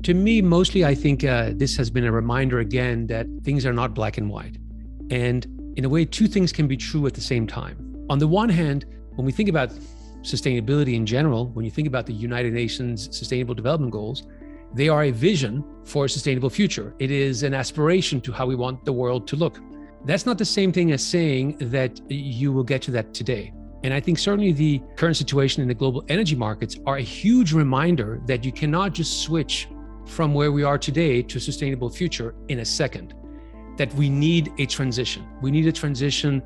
To me, mostly, I think this has been a reminder again that things are not black and white. And in a way, two things can be true at the same time. On the one hand, when we think about sustainability in general, when you think about the United Nations Sustainable Development Goals, they are a vision for a sustainable future. It is an aspiration to how we want the world to look. That's not the same thing as saying that you will get to that today. And I think certainly the current situation in the global energy markets are a huge reminder that you cannot just switch from where we are today to a sustainable future in a second, that we need a transition. We need a transition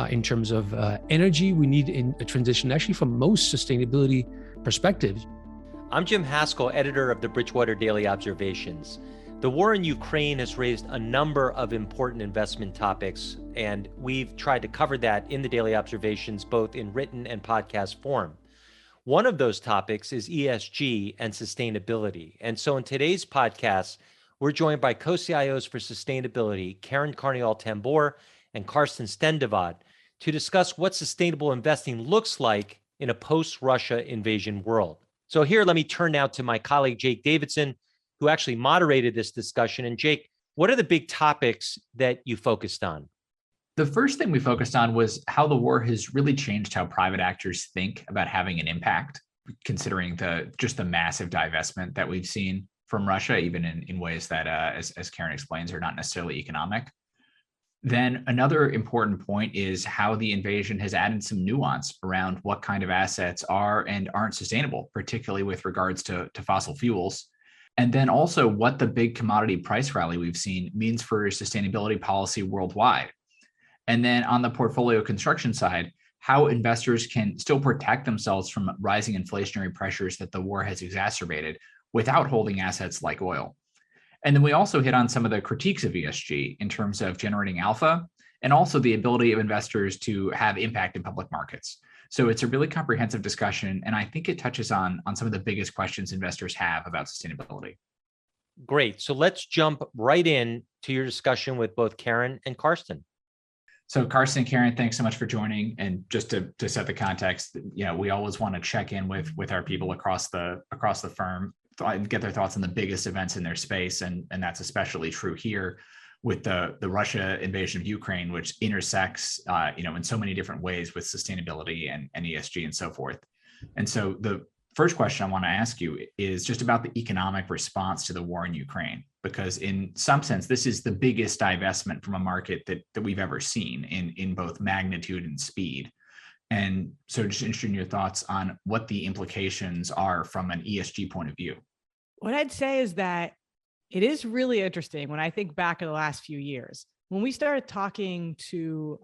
in terms of energy. We need a transition actually from most sustainability perspectives. I'm Jim Haskell, editor of the Bridgewater Daily Observations. The war in Ukraine has raised a number of important investment topics, and we've tried to cover that in the Daily Observations, both in written and podcast form. One of those topics is ESG and sustainability. And so in today's podcast, we're joined by Co-CIOs for Sustainability, Karniol-Tambour and Carsten Stendevad, to discuss what sustainable investing looks like in a post-Russia invasion world. So here, let me turn now to my colleague, Jake Davidson, who actually moderated this discussion. And Jake, what are the big topics that you focused on? The first thing we focused on was how the war has really changed how private actors think about having an impact, considering just the massive divestment that we've seen from Russia, even in ways that, as Karen explains, are not necessarily economic. Then another important point is how the invasion has added some nuance around what kind of assets are and aren't sustainable, particularly with regards to fossil fuels. And then also what the big commodity price rally we've seen means for sustainability policy worldwide. And then on the portfolio construction side, how investors can still protect themselves from rising inflationary pressures that the war has exacerbated without holding assets like oil. And then we also hit on some of the critiques of ESG in terms of generating alpha and also the ability of investors to have impact in public markets. So it's a really comprehensive discussion, and I think it touches on some of the biggest questions investors have about sustainability. Great. So let's jump right in to your discussion with both Karen and Carsten. So Carsten and Karen, thanks so much for joining. And just to set the context, we always want to check in with our people across the firm, get their thoughts on the biggest events in their space, and that's especially true here with the Russia invasion of Ukraine, which intersects in so many different ways with sustainability and ESG and so forth. And so the first question I want to ask you is just about the economic response to the war in Ukraine, because in some sense, this is the biggest divestment from a market that we've ever seen in both magnitude and speed. And so just interested in your thoughts on what the implications are from an ESG point of view. What I'd say is that it is really interesting when I think back at the last few years, when we started talking to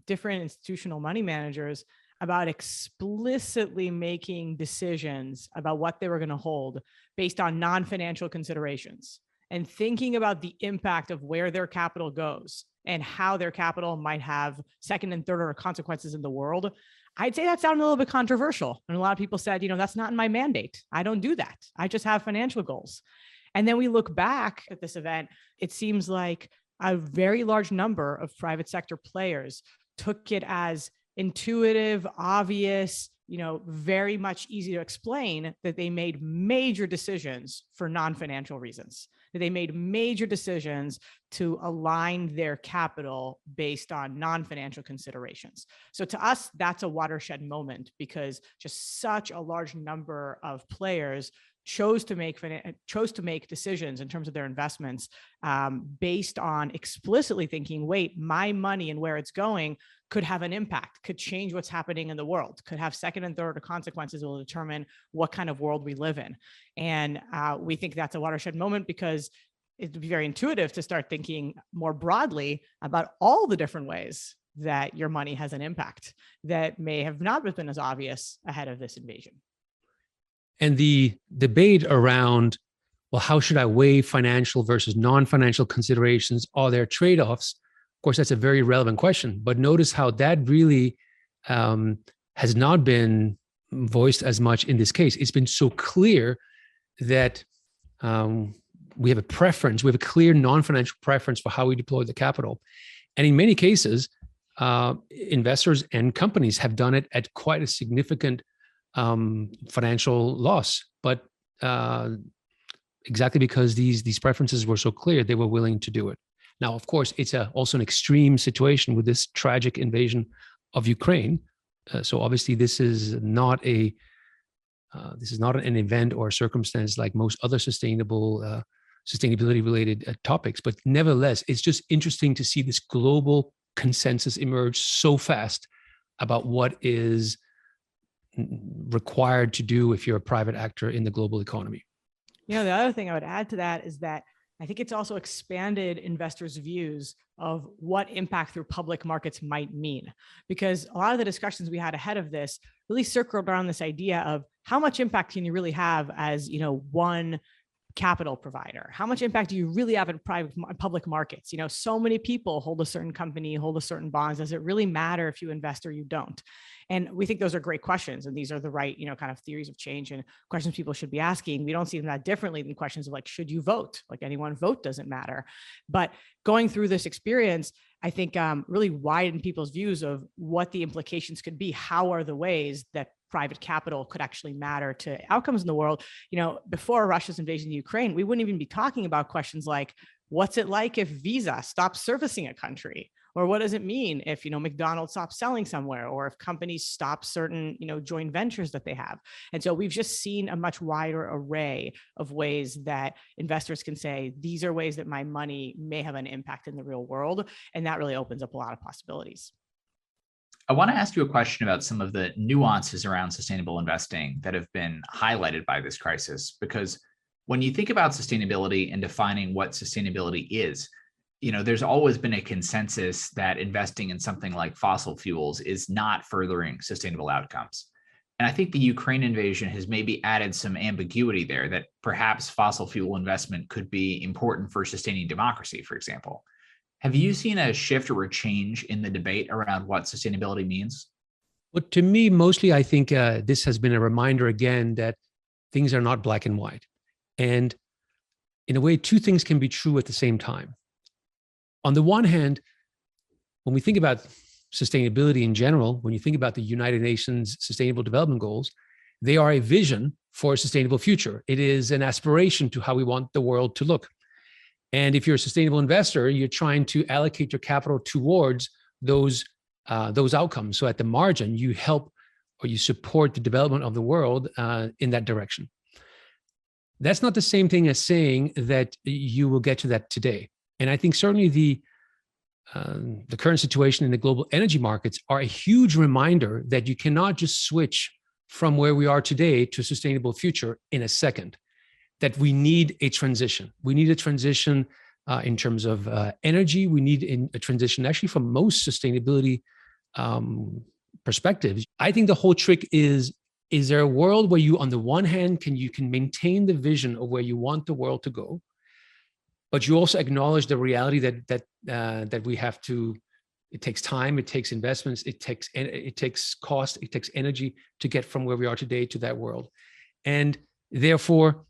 different institutional money managers about explicitly making decisions about what they were going to hold based on non-financial considerations and thinking about the impact of where their capital goes and how their capital might have second and third order consequences in the world. I'd say that sounded a little bit controversial. And a lot of people said, that's not in my mandate. I don't do that. I just have financial goals. And then we look back at this event, it seems like a very large number of private sector players took it as intuitive, obvious, very much easy to explain that they made major decisions for non-financial reasons, that they made major decisions to align their capital based on non-financial considerations. So to us, that's a watershed moment because just such a large number of players chose to make decisions in terms of their investments based on explicitly thinking, wait, my money and where it's going could have an impact, could change what's happening in the world, could have second and third order consequences, will determine what kind of world we live in. And we think that's a watershed moment because it'd be very intuitive to start thinking more broadly about all the different ways that your money has an impact that may have not been as obvious ahead of this invasion. And the debate around, well, how should I weigh financial versus non-financial considerations? Are there trade-offs? Of course, that's a very relevant question. But notice how that really has not been voiced as much in this case. It's been so clear that we have a preference, we have a clear non-financial preference for how we deploy the capital. And in many cases, investors and companies have done it at quite a significant financial loss. But exactly because these preferences were so clear, they were willing to do it. Now, of course, it's also an extreme situation with this tragic invasion of Ukraine. So obviously, this is not an event or a circumstance like most other sustainability-related topics. But nevertheless, it's just interesting to see this global consensus emerge so fast about what is required to do if you're a private actor in the global economy. The other thing I would add to that is that I think it's also expanded investors' views of what impact through public markets might mean, because a lot of the discussions we had ahead of this really circled around this idea of how much impact can you really have as, one capital provider? How much impact do you really have in public markets? So many people hold a certain company, hold a certain bonds. Does it really matter if you invest or you don't? And we think those are great questions. And these are the right, kind of theories of change and questions people should be asking. We don't see them that differently than questions of like, should you vote? Like anyone vote doesn't matter. But going through this experience, I think really widened people's views of what the implications could be. How are the ways that private capital could actually matter to outcomes in the world? Before Russia's invasion of Ukraine, we wouldn't even be talking about questions like, what's it like if Visa stops servicing a country? Or what does it mean if, McDonald's stops selling somewhere, or if companies stop certain, joint ventures that they have? And so we've just seen a much wider array of ways that investors can say, these are ways that my money may have an impact in the real world. And that really opens up a lot of possibilities. I want to ask you a question about some of the nuances around sustainable investing that have been highlighted by this crisis, because when you think about sustainability and defining what sustainability is, there's always been a consensus that investing in something like fossil fuels is not furthering sustainable outcomes. And I think the Ukraine invasion has maybe added some ambiguity there, that perhaps fossil fuel investment could be important for sustaining democracy, for example. Have you seen a shift or a change in the debate around what sustainability means? Well, to me, mostly, I think this has been a reminder again that things are not black and white. And in a way, two things can be true at the same time. On the one hand, when we think about sustainability in general, when you think about the United Nations Sustainable Development Goals, they are a vision for a sustainable future. It is an aspiration to how we want the world to look. And if you're a sustainable investor, you're trying to allocate your capital towards those outcomes. So at the margin, you help or you support the development of the world in that direction. That's not the same thing as saying that you will get to that today. And I think certainly the current situation in the global energy markets are a huge reminder that you cannot just switch from where we are today to a sustainable future in a second, that we need a transition. We need a transition in terms of energy. We need a transition actually from most sustainability perspectives. I think the whole trick is there a world where you, on the one hand, you can maintain the vision of where you want the world to go, but you also acknowledge the reality that we have to. It takes time, it takes investments, it takes cost, it takes energy to get from where we are today to that world. And therefore,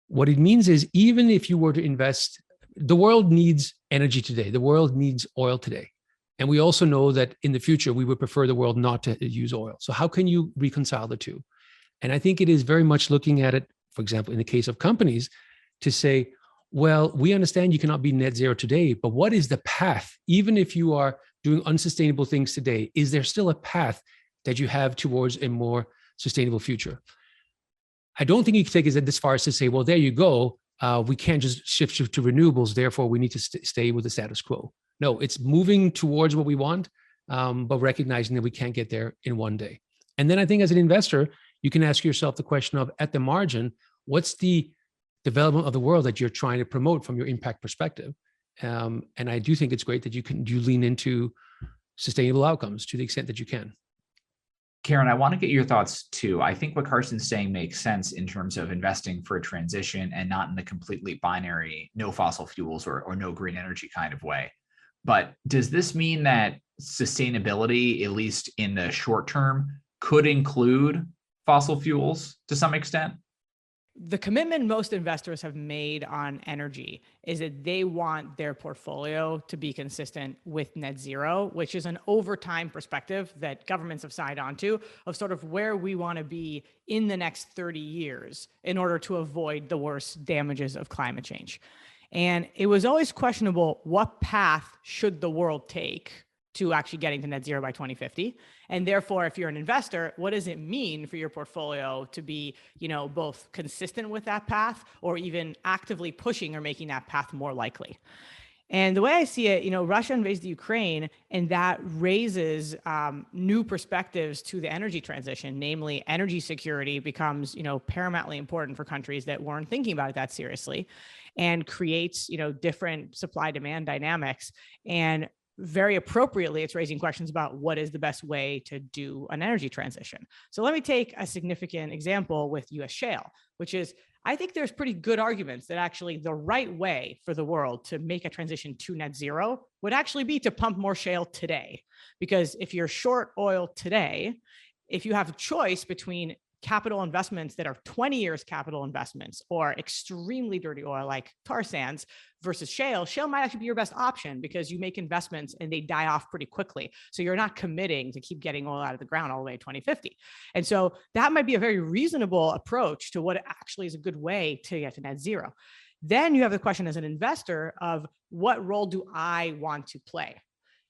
what it means is, even if you were to invest, the world needs energy today. The world needs oil today. And we also know that in the future, we would prefer the world not to use oil. So how can you reconcile the two? And I think it is very much looking at it, for example, in the case of companies, to say, well, we understand you cannot be net zero today, but what is the path? Even if you are doing unsustainable things today, is there still a path that you have towards a more sustainable future? I don't think you can take it this far as to say, well, there you go. We can't just shift to renewables. Therefore, we need to stay with the status quo. No, it's moving towards what we want, but recognizing that we can't get there in one day. And then I think as an investor, you can ask yourself the question of, at the margin, what's the development of the world that you're trying to promote from your impact perspective? And I do think it's great that you lean into sustainable outcomes to the extent that you can. Karen, I want to get your thoughts too. I think what Karsten's saying makes sense in terms of investing for a transition and not in the completely binary, no fossil fuels or no green energy kind of way. But does this mean that sustainability, at least in the short term, could include fossil fuels to some extent? The commitment most investors have made on energy is that they want their portfolio to be consistent with net zero, which is an over time perspective that governments have signed onto of sort of where we want to be in the next 30 years in order to avoid the worst damages of climate change. And it was always questionable, what path should the world take to actually getting to net zero by 2050? And therefore, if you're an investor, what does it mean for your portfolio to be, both consistent with that path or even actively pushing or making that path more likely? And the way I see it, Russia invades the Ukraine, and that raises new perspectives to the energy transition. Namely, energy security becomes, paramountly important for countries that weren't thinking about it that seriously, and creates, different supply-demand dynamics. And very appropriately, it's raising questions about what is the best way to do an energy transition. So let me take a significant example with US shale, which is, I think there's pretty good arguments that actually the right way for the world to make a transition to net zero would actually be to pump more shale today. Because if you're short oil today, if you have a choice between capital investments that are 20 years capital investments or extremely dirty oil like tar sands versus shale might actually be your best option because you make investments and they die off pretty quickly. So you're not committing to keep getting oil out of the ground all the way to 2050. And so that might be a very reasonable approach to what actually is a good way to get to net zero. Then you have the question as an investor of what role do I want to play?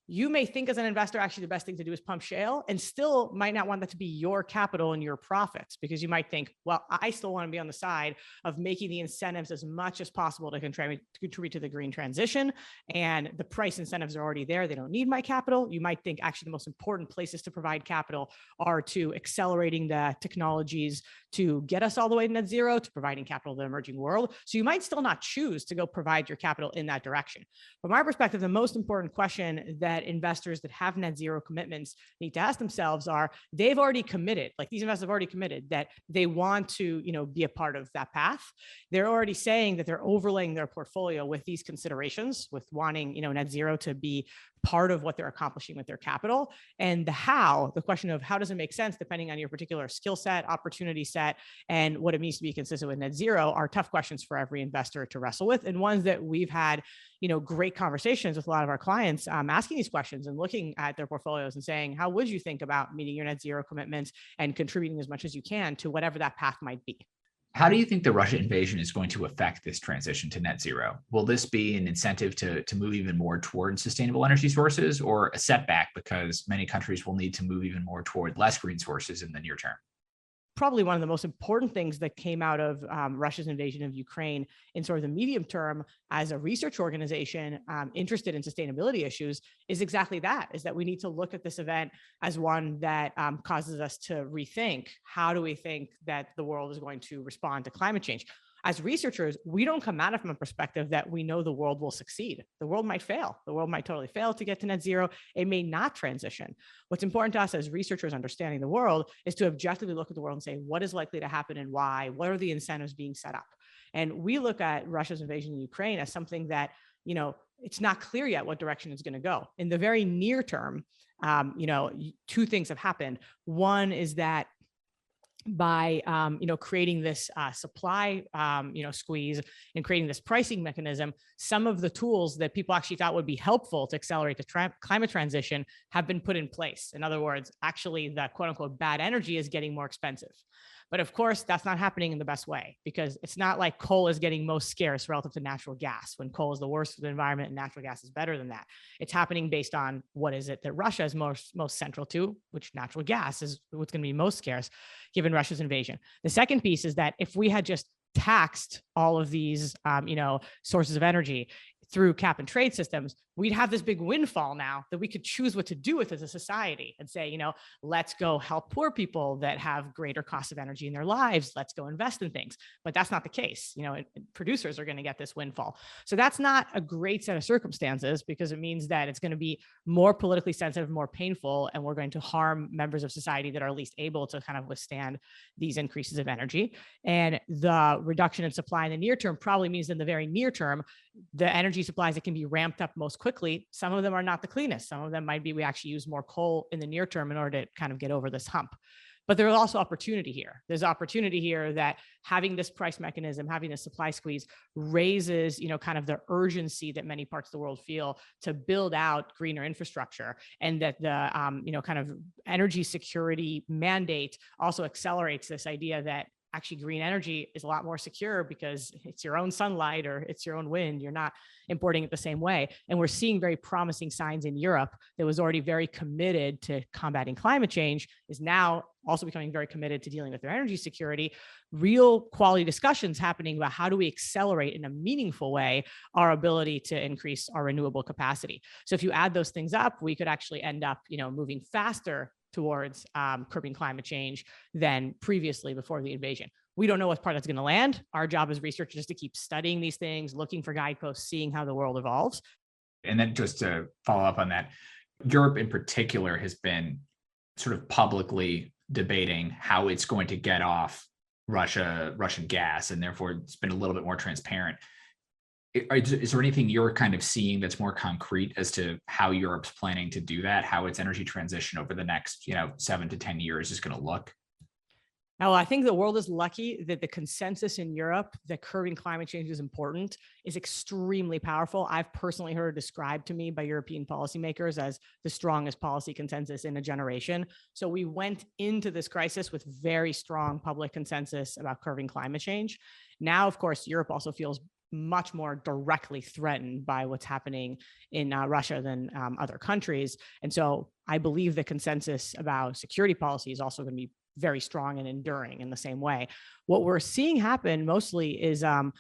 You may think as an investor, actually the best thing to do is pump shale, and still might not want that to be your capital and your profits, because you might think, well, I still want to be on the side of making the incentives as much as possible to contribute to the green transition. And the price incentives are already there. They don't need my capital. You might think actually the most important places to provide capital are to accelerating the technologies to get us all the way to net zero, to providing capital to the emerging world. So you might still not choose to go provide your capital in that direction. From my perspective, the most important question that investors that have net zero commitments need to ask themselves are, they've already committed, like these investors have already committed that they want to, be a part of that path. They're already saying that they're overlaying their portfolio with these considerations, with wanting, net zero to be part of what they're accomplishing with their capital. And the question of how does it make sense depending on your particular skill set, opportunity set, and what it means to be consistent with net zero are tough questions for every investor to wrestle with, and ones that we've had, great conversations with a lot of our clients asking these questions and looking at their portfolios and saying, how would you think about meeting your net zero commitments and contributing as much as you can to whatever that path might be? How do you think the Russia invasion is going to affect this transition to net zero? Will this be an incentive to move even more toward sustainable energy sources, or a setback because many countries will need to move even more toward less green sources in the near term? Probably one of the most important things that came out of Russia's invasion of Ukraine in sort of the medium term as a research organization interested in sustainability issues is exactly that, is that we need to look at this event as one that causes us to rethink, how do we think that the world is going to respond to climate change? As researchers, we don't come at it from a perspective that we know the world will succeed. The world might fail. The world might totally fail to get to net zero. It may not transition. What's important to us as researchers understanding the world is to objectively look at the world and say, what is likely to happen and why? What are the incentives being set up? And we look at Russia's invasion of Ukraine as something that, it's not clear yet what direction it's going to go. In the very near term, two things have happened. One is that by creating this supply squeeze and creating this pricing mechanism, some of the tools that people actually thought would be helpful to accelerate the climate transition have been put in place. In other words, actually the quote unquote bad energy is getting more expensive. But of course, that's not happening in the best way, because it's not like coal is getting most scarce relative to natural gas, when coal is the worst for the environment and natural gas is better than that. It's happening based on what is it that Russia is most central to, which natural gas is what's going to be most scarce given Russia's invasion. The second piece is that if we had just taxed all of these, sources of energy through cap and trade systems, we'd have this big windfall now that we could choose what to do with as a society and say, let's go help poor people that have greater costs of energy in their lives. Let's go invest in things. But that's not the case. Producers are going to get this windfall. So that's not a great set of circumstances, because it means that it's going to be more politically sensitive, more painful, and we're going to harm members of society that are least able to kind of withstand these increases of energy. And the reduction in supply in the near term probably means in the very near term, the energy supplies that can be ramped up most quickly, some of them are not the cleanest. Some of them might be we actually use more coal in the near term in order to kind of get over this hump. But there's also opportunity here. There's opportunity here that having this price mechanism, having this supply squeeze raises, kind of the urgency that many parts of the world feel to build out greener infrastructure, and that the, kind of energy security mandate also accelerates this idea that actually green energy is a lot more secure because it's your own sunlight or it's your own wind. You're not importing it the same way. And we're seeing very promising signs in Europe that was already very committed to combating climate change, is now also becoming very committed to dealing with their energy security. Real quality discussions happening about how do we accelerate in a meaningful way our ability to increase our renewable capacity. So if you add those things up, we could actually end up, moving faster towards curbing climate change than previously before the invasion. We don't know what part that's going to land. Our job as researchers is to keep studying these things, looking for guideposts, seeing how the world evolves. And then just to follow up on that, Europe in particular has been sort of publicly debating how it's going to get off Russian gas, and therefore it's been a little bit more transparent. Is there anything you're kind of seeing that's more concrete as to how Europe's planning to do that, how its energy transition over the next 7 to 10 years is going to look? Now, I think the world is lucky that the consensus in Europe that curbing climate change is important is extremely powerful. I've personally heard it described to me by European policymakers as the strongest policy consensus in a generation. So we went into this crisis with very strong public consensus about curbing climate change. Now, of course, Europe also feels much more directly threatened by what's happening in Russia than other countries. And so I believe the consensus about security policy is also going to be very strong and enduring in the same way. What we're seeing happen mostly is, a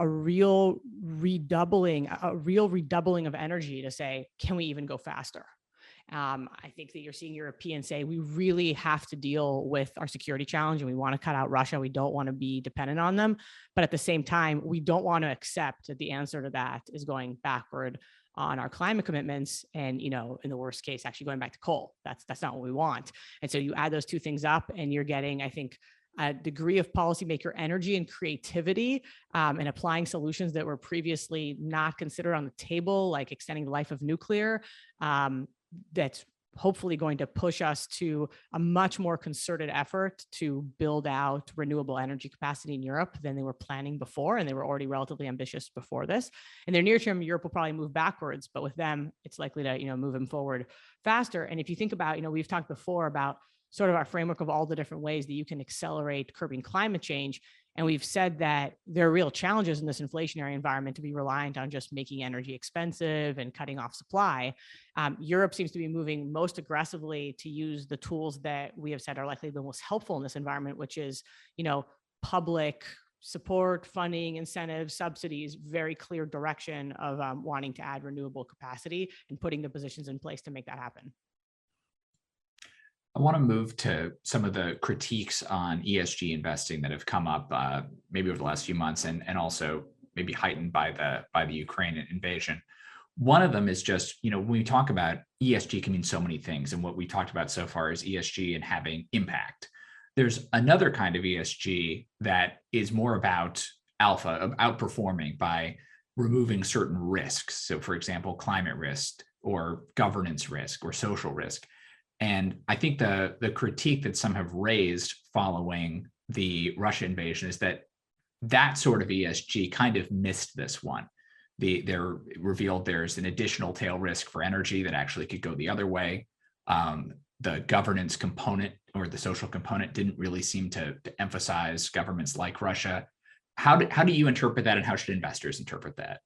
real redoubling of energy to say, can we even go faster? I think that you're seeing Europeans say, we really have to deal with our security challenge and we want to cut out Russia. We don't want to be dependent on them. But at the same time, we don't want to accept that the answer to that is going backward on our climate commitments and, in the worst case, actually going back to coal. That's not what we want. And so you add those two things up and you're getting, I think, a degree of policymaker energy and creativity and applying solutions that were previously not considered on the table, like extending the life of nuclear. That's hopefully going to push us to a much more concerted effort to build out renewable energy capacity in Europe than they were planning before. And they were already relatively ambitious before this. In their near term, Europe will probably move backwards, but with them, it's likely to, move them forward faster. And if you think about, we've talked before about sort of our framework of all the different ways that you can accelerate curbing climate change. And we've said that there are real challenges in this inflationary environment to be reliant on just making energy expensive and cutting off supply. Europe seems to be moving most aggressively to use the tools that we have said are likely the most helpful in this environment, which is, public support, funding, incentives, subsidies, very clear direction of wanting to add renewable capacity and putting the positions in place to make that happen. I want to move to some of the critiques on ESG investing that have come up maybe over the last few months and also maybe heightened by the Ukraine invasion. One of them is just, when we talk about ESG can mean so many things. And what we talked about so far is ESG and having impact. There's another kind of ESG that is more about alpha, outperforming by removing certain risks. So for example, climate risk or governance risk or social risk. And I think the critique that some have raised following the Russia invasion is that sort of ESG kind of missed this one. They're revealed there's an additional tail risk for energy that actually could go the other way. The governance component or the social component didn't really seem to emphasize governments like Russia. How do you interpret that, and how should investors interpret that?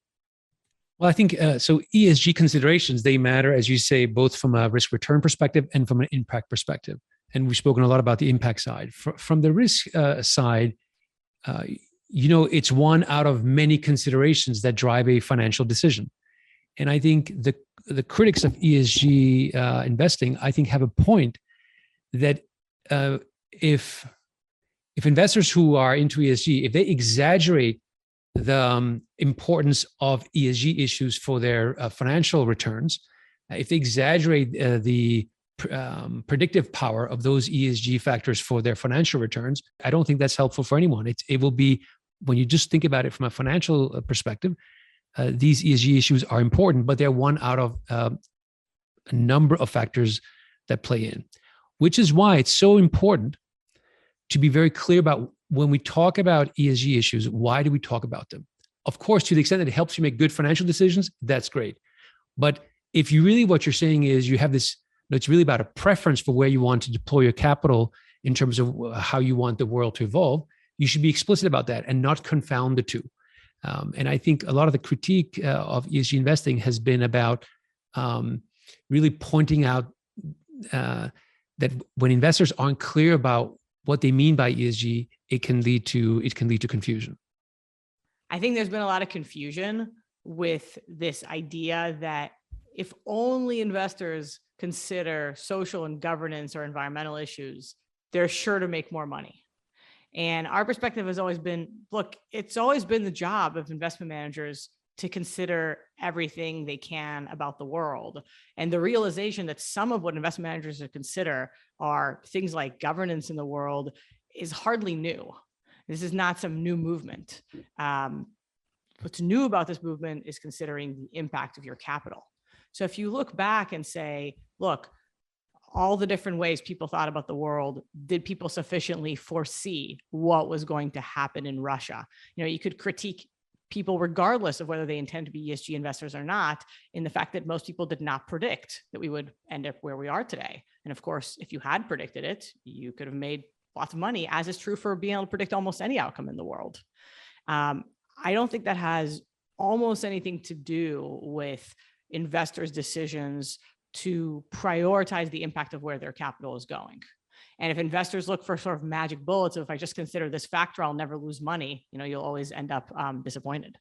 Well, I think so. ESG considerations, they matter, as you say, both from a risk return perspective and from an impact perspective. And we've spoken a lot about the impact side. From the risk side, it's one out of many considerations that drive a financial decision. And I think the critics of ESG investing, I think, have a point that if investors who are into ESG, if they exaggerate the importance of ESG issues for their financial returns, if they exaggerate the predictive power of those ESG factors for their financial returns, I don't think that's helpful for anyone. It will be, when you just think about it from a financial perspective, these ESG issues are important, but they're one out of a number of factors that play in. which is why it's so important to be very clear about when we talk about ESG issues, why do we talk about them? Of course, to the extent that it helps you make good financial decisions, that's great. But if you really, what you're saying is you have this, it's really about a preference for where you want to deploy your capital in terms of how you want the world to evolve, you should be explicit about that and not confound the two. And I think a lot of the critique of ESG investing has been about really pointing out that when investors aren't clear about what they mean by ESG, it can lead to confusion. I think there's been a lot of confusion with this idea that if only investors consider social and governance or environmental issues, they're sure to make more money. And our perspective has always been, look, it's always been the job of investment managers to consider everything they can about the world. And the realization that some of what investment managers consider are things like governance in the world is hardly new. This is not some new movement. What's new about this movement is considering the impact of your capital. So if you look back and say, look, all the different ways people thought about the world, did people sufficiently foresee what was going to happen in Russia? You could critique people regardless of whether they intend to be ESG investors or not, in the fact that most people did not predict that we would end up where we are today. And of course, if you had predicted it, you could have made lots of money, as is true for being able to predict almost any outcome in the world. I don't think that has almost anything to do with investors' decisions to prioritize the impact of where their capital is going. And if investors look for sort of magic bullets, if I just consider this factor, I'll never lose money, you'll always end up disappointed.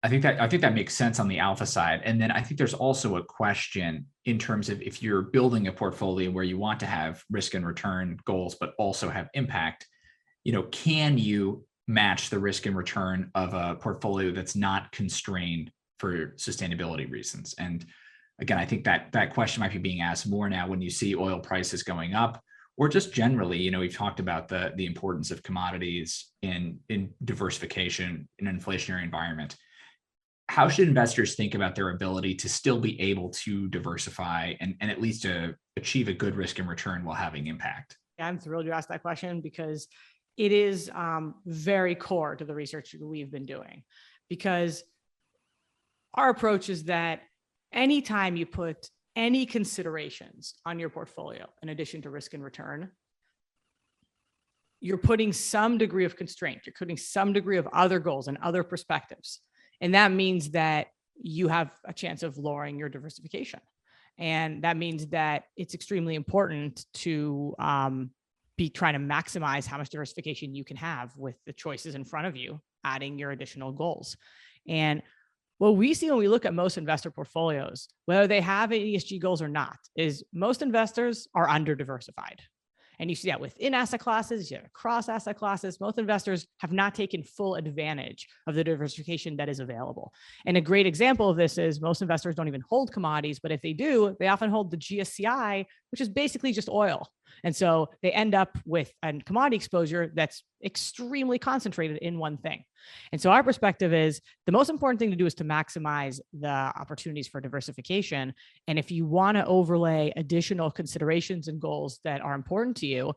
I think that makes sense on the alpha side. And then I think there's also a question in terms of if you're building a portfolio where you want to have risk and return goals, but also have impact, can you match the risk and return of a portfolio that's not constrained for sustainability reasons? And again, I think that question might be being asked more now when you see oil prices going up, or just generally, we've talked about the importance of commodities in diversification in an inflationary environment. How should investors think about their ability to still be able to diversify and at least to achieve a good risk and return while having impact? Yeah, I'm thrilled you asked that question because it is very core to the research that we've been doing. Because our approach is that anytime you put any considerations on your portfolio, in addition to risk and return, you're putting some degree of constraint, you're putting some degree of other goals and other perspectives. And that means that you have a chance of lowering your diversification. And that means that it's extremely important to be trying to maximize how much diversification you can have with the choices in front of you, adding your additional goals. And what we see when we look at most investor portfolios, whether they have ESG goals or not, is most investors are under diversified. And you see that within asset classes, you see that across asset classes. Most investors have not taken full advantage of the diversification that is available. And a great example of this is most investors don't even hold commodities, but if they do, they often hold the GSCI, which is basically just oil. And so they end up with a commodity exposure that's extremely concentrated in one thing. And so our perspective is the most important thing to do is to maximize the opportunities for diversification. And if you want to overlay additional considerations and goals that are important to you,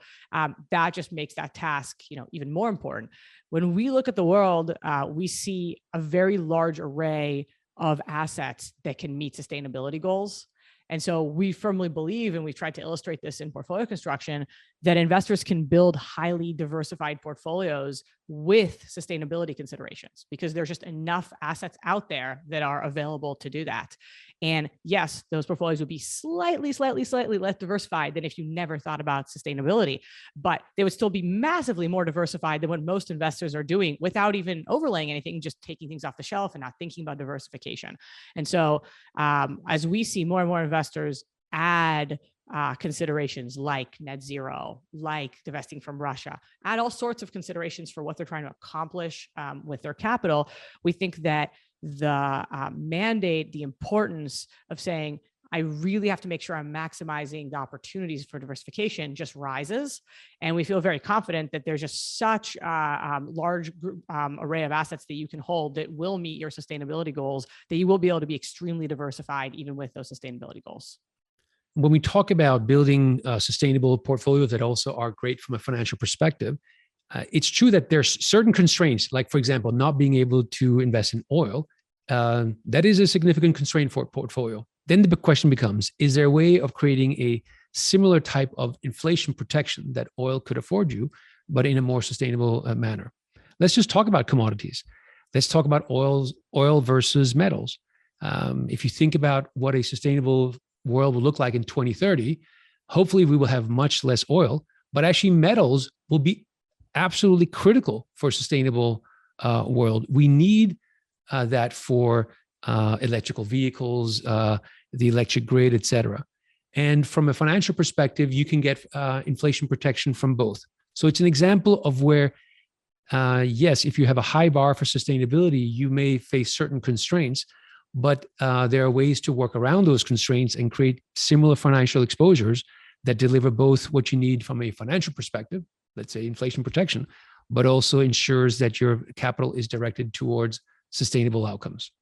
that just makes that task, even more important. When we look at the world, we see a very large array of assets that can meet sustainability goals. And so we firmly believe, and we've tried to illustrate this in portfolio construction, that investors can build highly diversified portfolios with sustainability considerations because there's just enough assets out there that are available to do that. And yes, those portfolios would be slightly less diversified than if you never thought about sustainability, but they would still be massively more diversified than what most investors are doing without even overlaying anything, just taking things off the shelf and not thinking about diversification. And so as we see more and more investors add considerations like net zero, like divesting from Russia, add all sorts of considerations for what they're trying to accomplish with their capital, we think that the mandate, the importance of saying, I really have to make sure I'm maximizing the opportunities for diversification just rises. And we feel very confident that there's just such a large array of assets that you can hold that will meet your sustainability goals, that you will be able to be extremely diversified even with those sustainability goals. when we talk about building sustainable portfolios that also are great from a financial perspective, it's true that there's certain constraints, like, for example, not being able to invest in oil. That is a significant constraint for a portfolio. Then the question becomes, is there a way of creating a similar type of inflation protection that oil could afford you, but in a more sustainable manner? Let's just talk about commodities. Let's talk about oil versus metals. If you think about what a sustainable world will look like in 2030, hopefully we will have much less oil, but actually metals will be absolutely critical for a sustainable world. We need that for electrical vehicles, the electric grid, et cetera. And from a financial perspective, you can get inflation protection from both. So it's an example of where, yes, if you have a high bar for sustainability, you may face certain constraints, but there are ways to work around those constraints and create similar financial exposures that deliver both what you need from a financial perspective, let's say inflation protection, but also ensures that your capital is directed towards sustainable outcomes.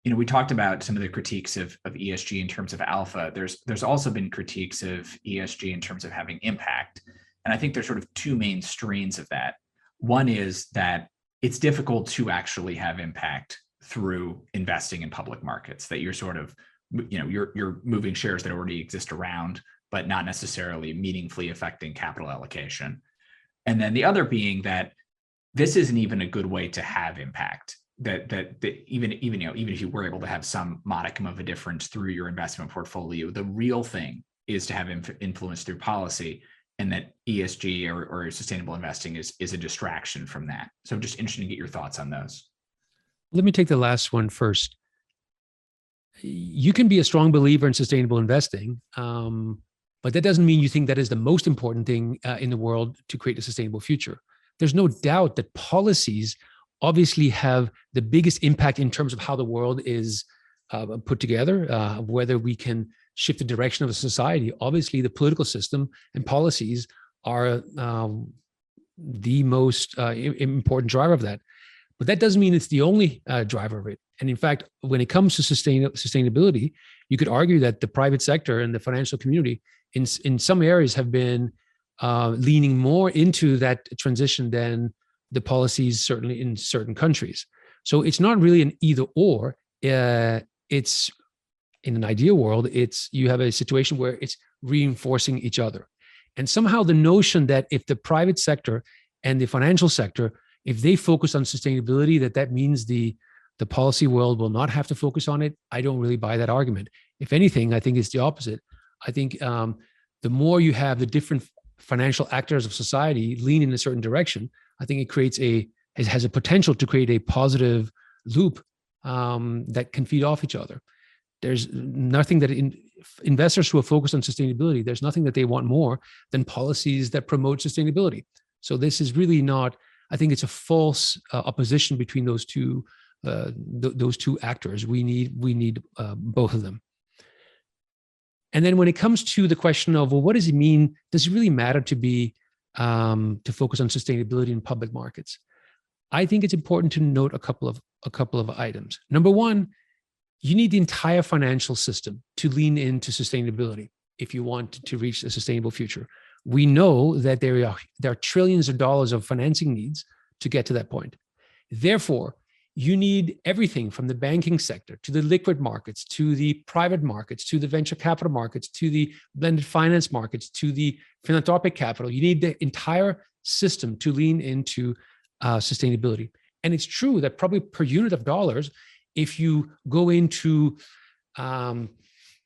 We talked about some of the critiques of ESG in terms of alpha. There's also been critiques of ESG in terms of having impact. And I think there's sort of two main strains of that. One is that it's difficult to actually have impact through investing in public markets, that you're sort of, you're moving shares that already exist around, but not necessarily meaningfully affecting capital allocation. And then the other being that this isn't even a good way to have impact. That even if you were able to have some modicum of a difference through your investment portfolio, the real thing is to have influence through policy, and that ESG or sustainable investing is a distraction from that. So I'm just interested to get your thoughts on those. Let me take the last one first. You can be a strong believer in sustainable investing, but that doesn't mean you think that is the most important thing in the world to create a sustainable future. There's no doubt that policies obviously have the biggest impact in terms of how the world is put together, whether we can shift the direction of a society. Obviously, the political system and policies are the most important driver of that. But that doesn't mean it's the only driver of it. And in fact, when it comes to sustainability, you could argue that the private sector and the financial community in some areas have been leaning more into that transition than the policies, certainly in certain countries. So it's not really an either or. It's, in an ideal world, you have a situation where it's reinforcing each other. And somehow the notion that if the private sector and the financial sector, if they focus on sustainability, that means the policy world will not have to focus on it, I don't really buy that argument. If anything, I think it's the opposite. I think the more you have the different financial actors of society lean in a certain direction, I think it has a potential to create a positive loop that can feed off each other. There's nothing that investors who are focused on sustainability, there's nothing that they want more than policies that promote sustainability. So this is really not, I think it's a false opposition between those two actors. We need both of them. And then when it comes to the question of, well, what does it mean? Does it really matter to focus on sustainability in public markets? I think it's important to note a couple of items. Number one, you need the entire financial system to lean into sustainability if you want to reach a sustainable future. We know that there are trillions of dollars of financing needs to get to that point. Therefore, you need everything from the banking sector to the liquid markets, to the private markets, to the venture capital markets, to the blended finance markets, to the philanthropic capital. You need the entire system to lean into sustainability. And it's true that probably per unit of dollars, if you go into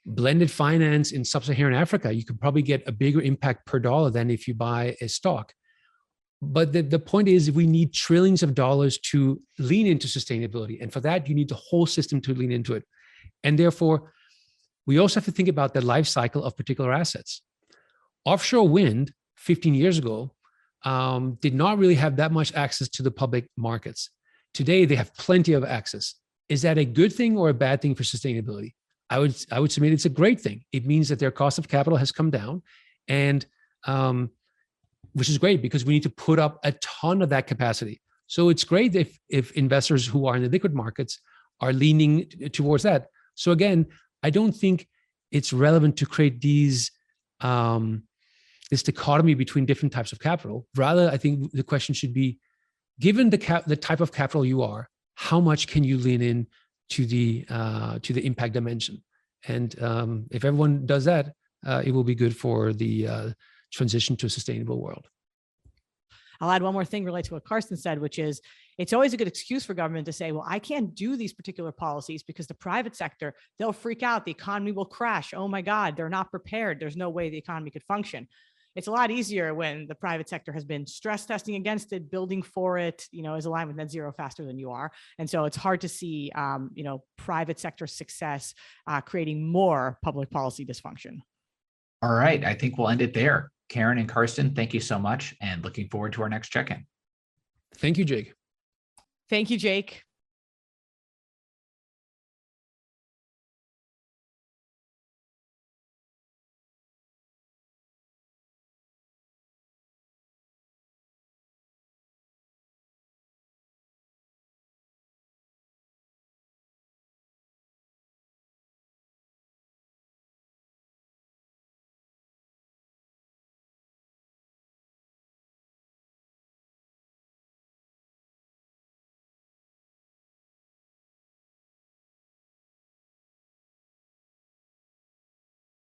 blended finance in sub-Saharan Africa, you could probably get a bigger impact per dollar than if you buy a stock. But the point is, we need trillions of dollars to lean into sustainability. And for that, you need the whole system to lean into it. And therefore, we also have to think about the life cycle of particular assets. Offshore wind, 15 years ago, did not really have that much access to the public markets. Today, they have plenty of access. Is that a good thing or a bad thing for sustainability? I would submit it's a great thing. It means that their cost of capital has come down, and which is great because we need to put up a ton of that capacity. So it's great if investors who are in the liquid markets are leaning towards that. So again, I don't think it's relevant to create these this dichotomy between different types of capital. Rather, I think the question should be, given the type of capital you are, how much can you lean in to the impact dimension? And if everyone does that, it will be good for the transition to a sustainable world. I'll add one more thing related to what Carsten said, which is it's always a good excuse for government to say, well, I can't do these particular policies because the private sector, they'll freak out. The economy will crash. Oh my God, they're not prepared. There's no way the economy could function. It's a lot easier when the private sector has been stress testing against it, building for it, is aligned with net zero faster than you are. And so it's hard to see, private sector success creating more public policy dysfunction. All right. I think we'll end it there. Karen and Carsten, thank you so much, and looking forward to our next check-in. Thank you, Jake. Thank you, Jake.